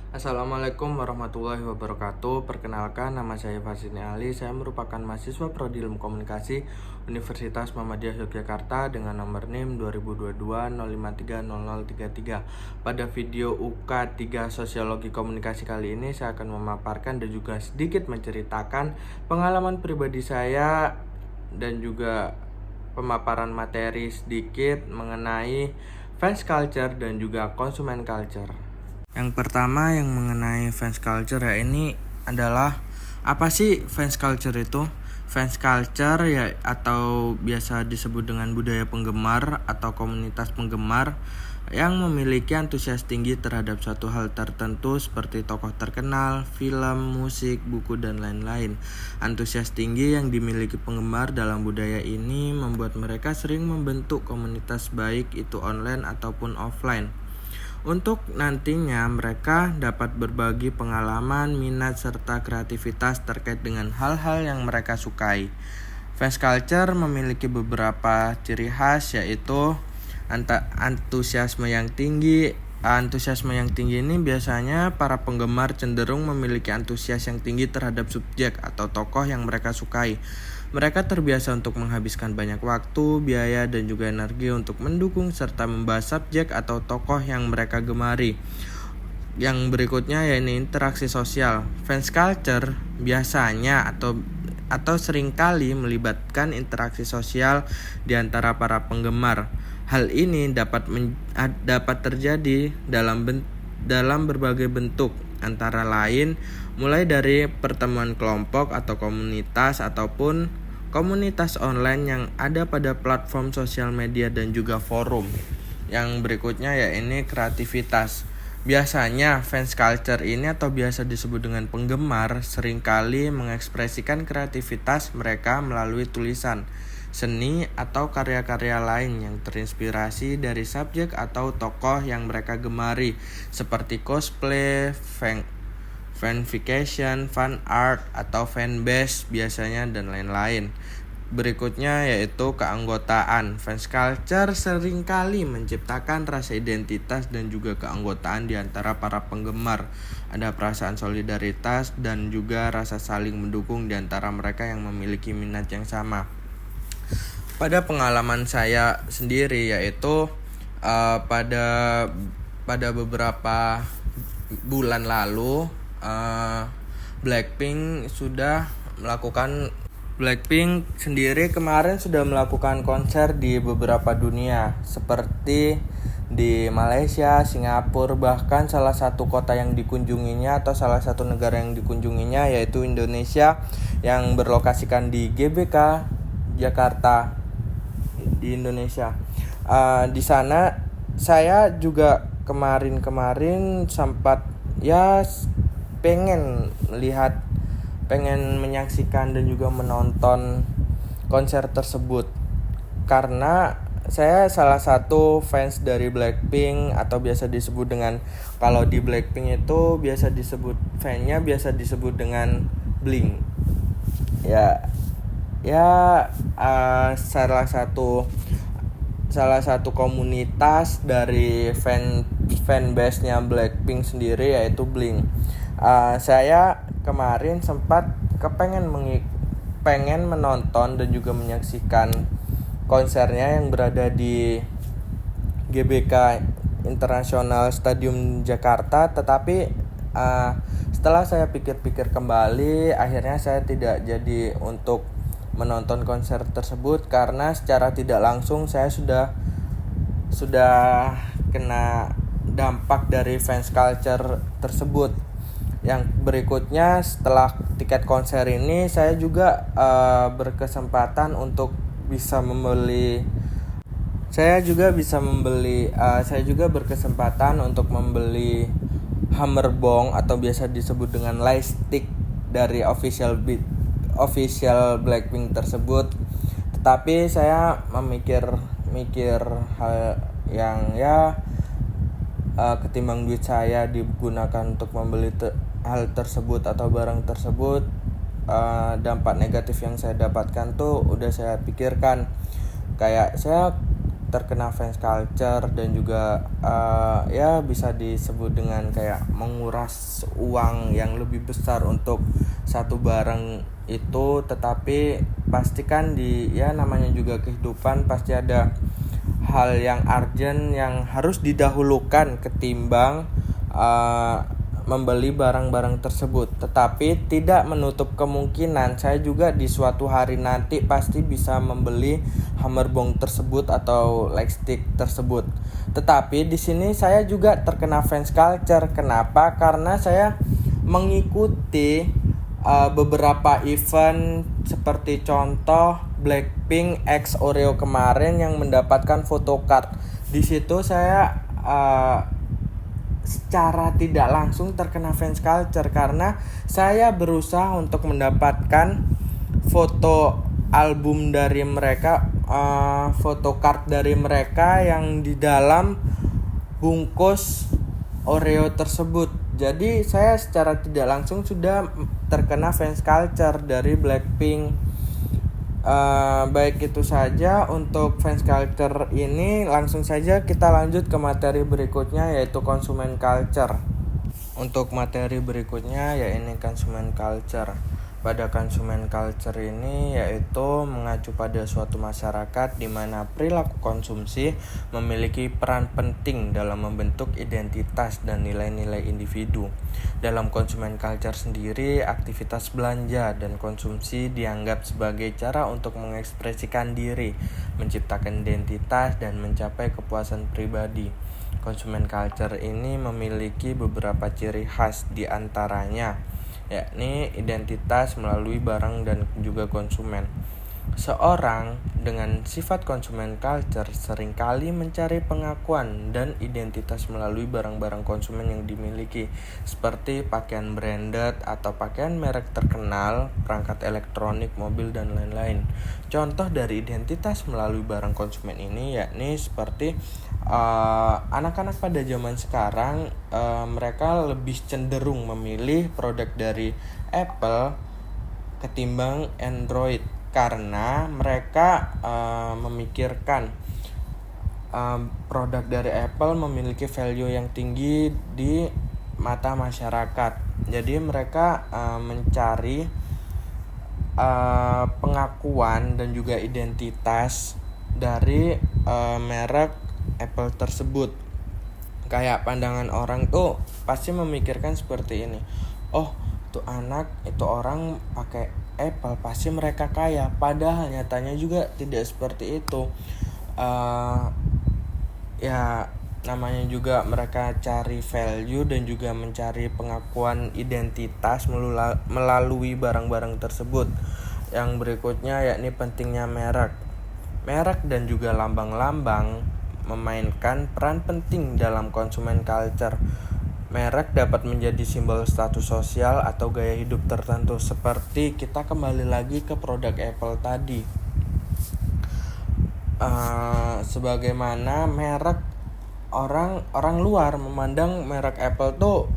Assalamualaikum warahmatullahi wabarakatuh. Perkenalkan, nama saya Fasini Ali. Saya merupakan mahasiswa Prodi Ilmu Komunikasi Universitas Muhammadiyah Yogyakarta dengan nomor NIM 2022-0530033. Pada video UK 3 Sosiologi Komunikasi kali ini, saya akan memaparkan dan juga sedikit menceritakan pengalaman pribadi saya dan juga pemaparan materi sedikit mengenai fans culture dan juga konsumen culture. Yang pertama yang mengenai fans culture ini adalah apa sih fans culture itu? Fans culture ya atau biasa disebut dengan budaya penggemar atau komunitas penggemar yang memiliki antusias tinggi terhadap suatu hal tertentu seperti tokoh terkenal, film, musik, buku, dan lain-lain. Antusias tinggi yang dimiliki penggemar dalam budaya ini membuat mereka sering membentuk komunitas baik itu online ataupun offline. Untuk nantinya mereka dapat berbagi pengalaman, minat, serta kreativitas terkait dengan hal-hal yang mereka sukai. Fans culture memiliki beberapa ciri khas yaitu antusiasme yang tinggi. Antusiasme yang tinggi ini biasanya para penggemar cenderung memiliki antusias yang tinggi terhadap subjek atau tokoh yang mereka sukai. Mereka terbiasa untuk menghabiskan banyak waktu, biaya, dan juga energi untuk mendukung serta membahas subjek atau tokoh yang mereka gemari. Yang berikutnya yaitu interaksi sosial. Fans culture biasanya atau seringkali melibatkan interaksi sosial di antara para penggemar. Hal ini dapat terjadi dalam berbagai bentuk, antara lain mulai dari pertemuan kelompok atau komunitas ataupun komunitas online yang ada pada platform sosial media dan juga forum. Yang berikutnya yaitu kreativitas. Biasanya fans culture ini atau biasa disebut dengan penggemar seringkali mengekspresikan kreativitas mereka melalui tulisan, seni, atau karya-karya lain yang terinspirasi dari subjek atau tokoh yang mereka gemari seperti cosplay, fanfiction, fan art, atau fanbase biasanya dan lain-lain. Berikutnya yaitu keanggotaan. Fans culture seringkali menciptakan rasa identitas dan juga keanggotaan di antara para penggemar. Ada perasaan solidaritas dan juga rasa saling mendukung di antara mereka yang memiliki minat yang sama. Pada pengalaman saya sendiri yaitu pada beberapa bulan lalu Blackpink sendiri kemarin sudah melakukan konser di beberapa dunia seperti di Malaysia, Singapura, bahkan salah satu kota yang dikunjunginya atau salah satu negara yang dikunjunginya yaitu Indonesia yang berlokasikan di GBK Jakarta di Indonesia. Di sana saya juga kemarin sempat pengen menyaksikan dan juga menonton konser tersebut karena saya salah satu fans dari Blackpink atau biasa disebut dengan, kalau di Blackpink itu biasa disebut dengan Blink. Salah satu komunitas dari fanbase-nya Blackpink sendiri yaitu Blink. Saya kemarin sempat pengen menonton dan juga menyaksikan konsernya yang berada di GBK International Stadium Jakarta, tetapi setelah saya pikir-pikir kembali, akhirnya saya tidak jadi untuk menonton konser tersebut karena secara tidak langsung saya sudah kena dampak dari fans culture tersebut. Yang berikutnya setelah tiket konser ini saya juga berkesempatan untuk bisa membeli saya juga berkesempatan untuk membeli Hammerbong atau biasa disebut dengan lightstick dari official Blackpink tersebut. Tetapi saya memikir hal yang ketimbang duit saya digunakan untuk membeli hal tersebut atau barang tersebut, dampak negatif yang saya dapatkan tuh udah saya pikirkan. Kayak saya terkena fans culture dan juga ya bisa disebut dengan kayak menguras uang yang lebih besar untuk satu barang itu. Tetapi pastikan namanya juga kehidupan, pasti ada hal yang urgent yang harus didahulukan ketimbang membeli barang-barang tersebut. Tetapi tidak menutup kemungkinan saya juga di suatu hari nanti pasti bisa membeli Hammerbong tersebut atau lightstick tersebut. Tetapi di sini saya juga terkena fans culture. Kenapa? Karena saya mengikuti beberapa event seperti contoh Blackpink X Oreo kemarin yang mendapatkan photocard. Di situ saya secara tidak langsung terkena fans culture karena saya berusaha untuk mendapatkan foto album dari mereka, photocard dari mereka yang di dalam bungkus Oreo tersebut. Jadi saya secara tidak langsung sudah terkena fans culture dari Blackpink. Baik itu saja untuk fans culture ini. Langsung saja kita lanjut ke materi berikutnya, yaitu konsumen culture. Untuk materi berikutnya yaitu konsumen culture. Pada konsumen culture ini yaitu mengacu pada suatu masyarakat di mana perilaku konsumsi memiliki peran penting dalam membentuk identitas dan nilai-nilai individu. Dalam konsumen culture sendiri, aktivitas belanja dan konsumsi dianggap sebagai cara untuk mengekspresikan diri, menciptakan identitas, dan mencapai kepuasan pribadi. Konsumen culture ini memiliki beberapa ciri khas, di antaranya yakni identitas melalui barang dan juga konsumen. Seorang dengan sifat konsumen culture seringkali mencari pengakuan dan identitas melalui barang-barang konsumen yang dimiliki, seperti pakaian branded atau pakaian merek terkenal, perangkat elektronik, mobil, dan lain-lain. Contoh dari identitas melalui barang konsumen ini yakni seperti anak-anak pada zaman sekarang, mereka lebih cenderung memilih produk dari Apple ketimbang Android karena mereka memikirkan produk dari Apple memiliki value yang tinggi di mata masyarakat. Jadi mereka mencari pengakuan dan juga identitas dari merek Apple tersebut. Kayak pandangan orang tuh pasti memikirkan seperti ini. Oh, tuh anak, itu orang pakai Apple, pasti mereka kaya. Padahal nyatanya juga tidak seperti itu. Ya namanya juga mereka cari value dan juga mencari pengakuan identitas melalui barang-barang tersebut. Yang berikutnya yakni pentingnya merek. Merek dan juga lambang-lambang memainkan peran penting dalam konsumen culture. Merek dapat menjadi simbol status sosial atau gaya hidup tertentu, seperti kita kembali lagi ke produk Apple tadi. Sebagaimana merek orang luar memandang merek Apple tuh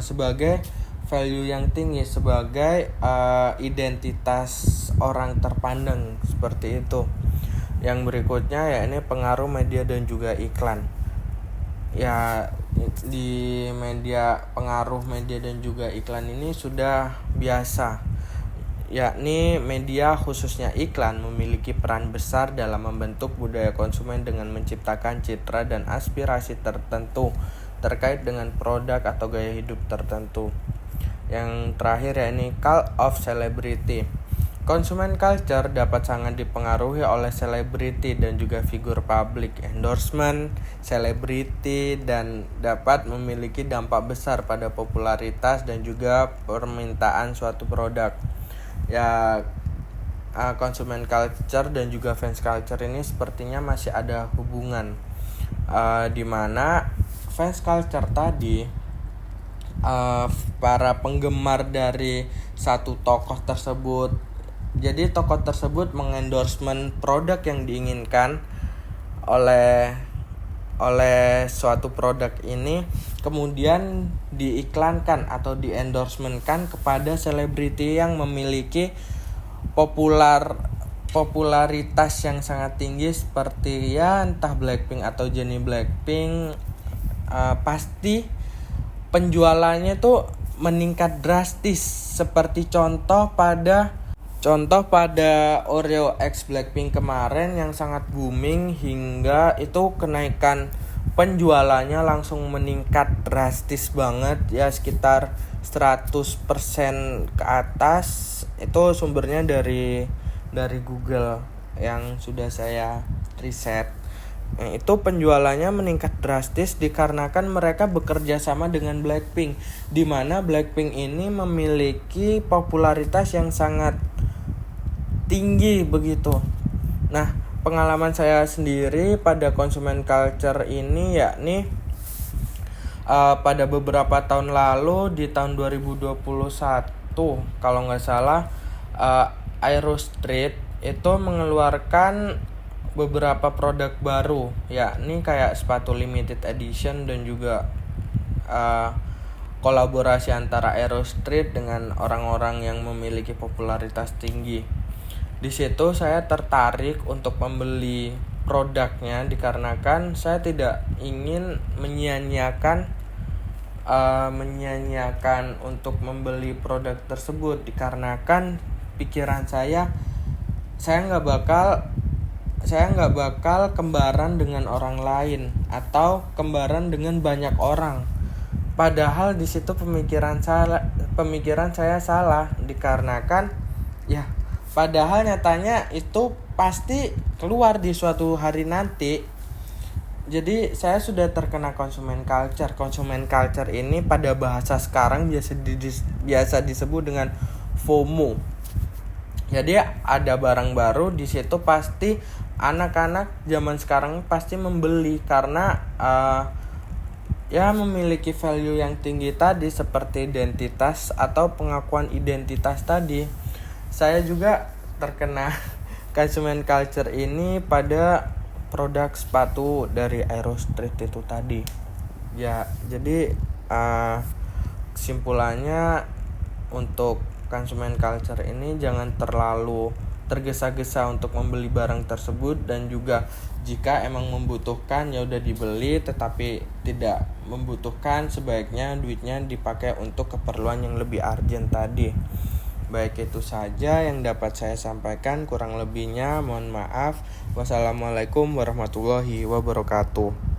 sebagai value yang tinggi, sebagai identitas orang terpandang, seperti itu. Yang berikutnya yakni pengaruh media dan juga iklan. Ya, di pengaruh media dan juga iklan ini sudah biasa. Yakni media khususnya iklan memiliki peran besar dalam membentuk budaya konsumen dengan menciptakan citra dan aspirasi tertentu terkait dengan produk atau gaya hidup tertentu. Yang terakhir yakni cult of celebrity. Konsumen culture dapat sangat dipengaruhi oleh selebriti dan juga figur publik, endorsement selebriti, dan dapat memiliki dampak besar pada popularitas dan juga permintaan suatu produk. Ya, konsumen culture dan juga fans culture ini sepertinya masih ada hubungan, di mana fans culture tadi para penggemar dari satu tokoh tersebut. Jadi tokoh tersebut mengendorsement produk yang diinginkan oleh suatu produk ini, kemudian diiklankan atau diendorsementkan kepada selebriti yang memiliki popularitas yang sangat tinggi seperti ya entah Blackpink atau Jennie Blackpink, pasti penjualannya tuh meningkat drastis. Seperti contoh pada Oreo X Blackpink kemarin yang sangat booming hingga itu kenaikan penjualannya langsung meningkat drastis banget ya, sekitar 100% ke atas. Itu sumbernya dari Google yang sudah saya riset. Itu penjualannya meningkat drastis dikarenakan mereka bekerja sama dengan Blackpink, di mana Blackpink ini memiliki popularitas yang sangat tinggi begitu. Nah, pengalaman saya sendiri pada consumer culture ini yakni pada beberapa tahun lalu di tahun 2021 kalau nggak salah, Aero Street itu mengeluarkan beberapa produk baru, yakni kayak sepatu limited edition dan juga kolaborasi antara Aero Street dengan orang-orang yang memiliki popularitas tinggi. Di situ saya tertarik untuk membeli produknya dikarenakan saya tidak ingin menyia-nyiakan untuk membeli produk tersebut, dikarenakan pikiran saya nggak bakal kembaran dengan orang lain atau kembaran dengan banyak orang. Padahal di situ pemikiran saya salah, dikarenakan ya padahal nyatanya itu pasti keluar di suatu hari nanti. Jadi saya sudah terkena consumer culture. Consumer culture ini pada bahasa sekarang biasa disebut dengan FOMO. Jadi ada barang baru di situ pasti anak-anak zaman sekarang pasti membeli karena ya memiliki value yang tinggi tadi, seperti identitas atau pengakuan identitas tadi. Saya juga terkena consumer culture ini pada produk sepatu dari Aero Street itu tadi. Ya, jadi kesimpulannya untuk consumer culture ini jangan terlalu tergesa-gesa untuk membeli barang tersebut, dan juga jika emang membutuhkan ya udah dibeli, tetapi tidak membutuhkan sebaiknya duitnya dipakai untuk keperluan yang lebih urgent tadi. Baik, itu saja yang dapat saya sampaikan, kurang lebihnya mohon maaf. Wassalamualaikum warahmatullahi wabarakatuh.